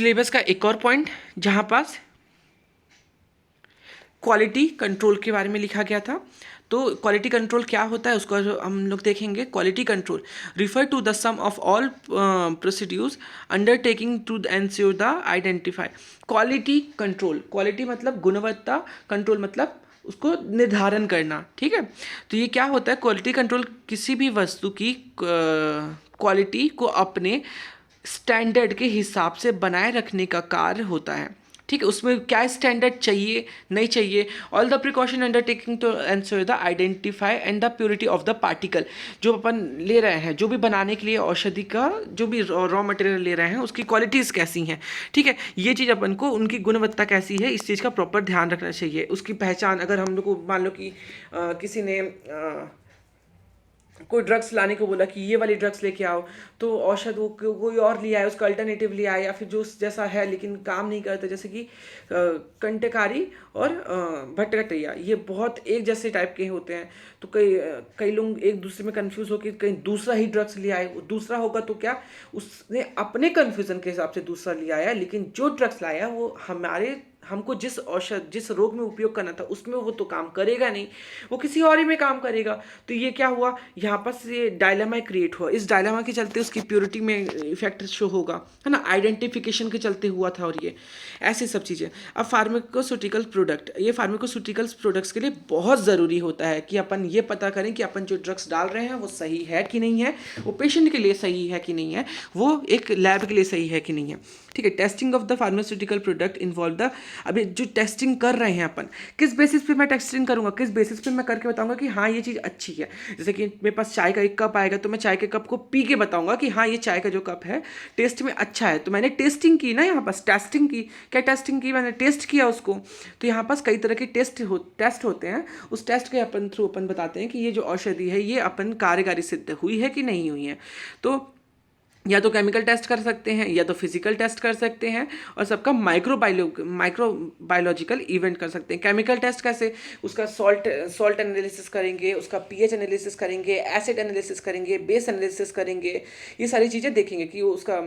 Syllabus का एक और पॉइंट जहाँ पास क्वालिटी कंट्रोल के बारे में लिखा गया था। तो क्वालिटी कंट्रोल क्या होता है उसको हम लोग देखेंगे। Quality control refer to the sum of all procedures undertaking to ensure the identify. Quality control, quality मतलब गुणवत्ता, कंट्रोल मतलब उसको निर्धारण करना, ठीक है। तो ये क्या होता है, क्वालिटी कंट्रोल किसी भी वस्तु की क्वालिटी को अपने स्टैंडर्ड के हिसाब से बनाए रखने का कार्य होता है, ठीक है। उसमें क्या स्टैंडर्ड चाहिए नहीं चाहिए, all the precaution undertaking to ensure the identify and the purity of the particle. जो अपन ले रहे हैं, जो भी बनाने के लिए औषधि का जो भी रॉ मटेरियल ले रहे हैं उसकी क्वालिटीज़ कैसी हैं, ठीक है। ये चीज़ अपन को उनकी गुणवत्ता कैसी है इस चीज़ का प्रॉपर ध्यान रखना चाहिए। उसकी पहचान, अगर हम लोग को मान लो कि किसी ने कोई ड्रग्स लाने को बोला कि ये वाली ड्रग्स लेके आओ, तो औषध वो कोई और ले आए, उसका अल्टरनेटिव ले आए, या फिर जो जैसा है लेकिन काम नहीं करता, जैसे कि कंटकारी और भट्टकटैया, ये बहुत एक जैसे टाइप के होते हैं। तो कई लोग एक दूसरे में कंफ्यूज होकर कहीं दूसरा ही ड्रग्स ले आए। वो दूसरा होगा तो क्या, उसने अपने कन्फ्यूज़न के हिसाब से दूसरा ले आया, लेकिन जो ड्रग्स लाया वो हमको जिस औषध जिस रोग में उपयोग करना था उसमें वो तो काम करेगा नहीं, वो किसी और ही में काम करेगा। तो ये क्या हुआ, यहाँ पर ये डायलेमा क्रिएट हुआ। इस डायलेमा के चलते उसकी प्योरिटी में इफेक्ट शो होगा, है ना, आइडेंटिफिकेशन के चलते हुआ था। और ये ऐसी सब चीज़ें। अब फार्माकोस्यूटिकल प्रोडक्ट, ये फार्माकोस्यूटिकल्स प्रोडक्ट्स के लिए बहुत ज़रूरी होता है कि अपन ये पता करें कि अपन जो ड्रग्स डाल रहे हैं वो सही है कि नहीं है, वो पेशेंट के लिए सही है कि नहीं है, वो एक लैब के लिए सही है कि नहीं है, ठीक है। Testing of the pharmaceutical product involve the, अभी जो टेस्टिंग कर रहे हैं अपन, किस बेसिस पे मैं टेस्टिंग करूंगा, किस बेसिस पे मैं करके बताऊंगा कि हाँ ये चीज़ अच्छी है। जैसे कि मेरे पास चाय का एक कप आएगा तो मैं चाय के कप को पी के बताऊंगा कि हाँ ये चाय का जो कप है टेस्ट में अच्छा है। तो मैंने टेस्टिंग की ना, यहाँ पास टेस्टिंग की। क्या टेस्टिंग की, मैंने टेस्ट किया उसको। तो यहाँ पास कई तरह के टेस्ट होते हैं। उस टेस्ट के थ्रू अपन बताते हैं कि ये जो औषधि है ये अपन कार्यकारी सिद्ध हुई है कि नहीं हुई है। तो या तो केमिकल टेस्ट कर सकते हैं या तो फिजिकल टेस्ट कर सकते हैं, और सबका माइक्रोबायोलॉजिकल इवेंट कर सकते हैं। केमिकल टेस्ट कैसे, उसका सॉल्ट एनालिसिस करेंगे, उसका पीएच एनालिसिस करेंगे, एसिड एनालिसिस करेंगे, बेस एनालिसिस करेंगे, ये सारी चीज़ें देखेंगे कि वो उसका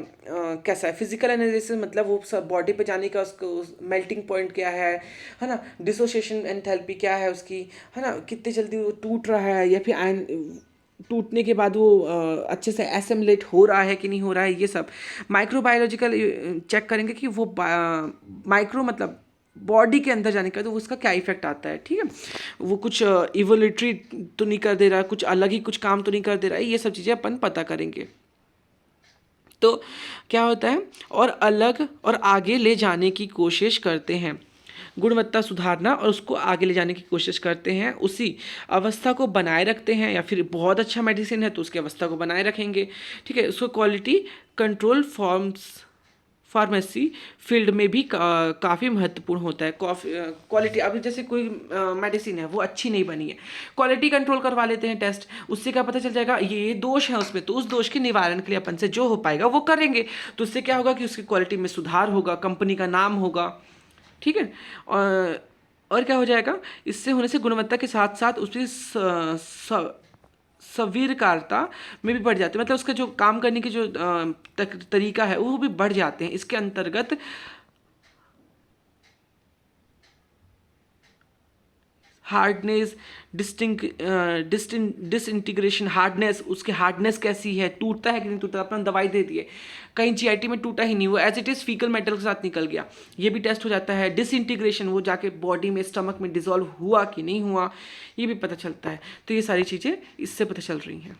कैसा है। फिजिकल एनालिसिस मतलब वो सब बॉडी पे जाने का उसको मेल्टिंग पॉइंट क्या है ना, डिसोसिएशन एंथैल्पी क्या है उसकी, है ना, कितने जल्दी वो टूट रहा है, या फिर टूटने के बाद वो अच्छे से एसेम्बलेट हो रहा है कि नहीं हो रहा है। ये सब माइक्रोबायोलॉजिकल चेक करेंगे कि वो माइक्रो मतलब बॉडी के अंदर जाने का, तो उसका क्या इफेक्ट आता है, ठीक है। वो कुछ इवोल्यूटरी तो नहीं कर दे रहा है, कुछ अलग ही कुछ काम तो नहीं कर दे रहा है, ये सब चीज़ें अपन पता करेंगे। तो क्या होता है, और अलग और आगे ले जाने की कोशिश करते हैं, गुणवत्ता सुधारना और उसको आगे ले जाने की कोशिश करते हैं, उसी अवस्था को बनाए रखते हैं। या फिर बहुत अच्छा मेडिसिन है तो उसकी अवस्था को बनाए रखेंगे, ठीक है। उसको क्वालिटी कंट्रोल फार्मेसी फील्ड में भी काफ़ी महत्वपूर्ण होता है। क्वालिटी, अभी जैसे कोई मेडिसिन है वो अच्छी नहीं बनी है, क्वालिटी कंट्रोल करवा लेते हैं टेस्ट, उससे क्या पता चल जाएगा ये दोष है उसमें, तो उस दोष के निवारण के लिए अपन से जो हो पाएगा वो करेंगे। तो उससे क्या होगा कि उसकी क्वालिटी में सुधार होगा, कंपनी का नाम होगा, ठीक है। और क्या हो जाएगा, इससे होने से गुणवत्ता के साथ साथ उसकी सवीरकारता में भी बढ़ जाती है, मतलब उसका जो काम करने की जो तरीका है वो भी बढ़ जाते हैं। इसके अंतर्गत हार्डनेस, डिसइंटीग्रेशन, हार्डनेस, उसकी हार्डनेस कैसी है, टूटता है कि नहीं टूटता, अपना दवाई दे दिए, कहीं जीआईटी में टूटा ही नहीं, वो as it is faecal metal के साथ निकल गया, ये भी टेस्ट हो जाता है। डिसइंटीग्रेशन, वो जाके बॉडी में स्टमक में डिजोल्व हुआ कि नहीं हुआ, ये भी पता चलता है। तो ये सारी चीज़ें इससे पता चल रही हैं।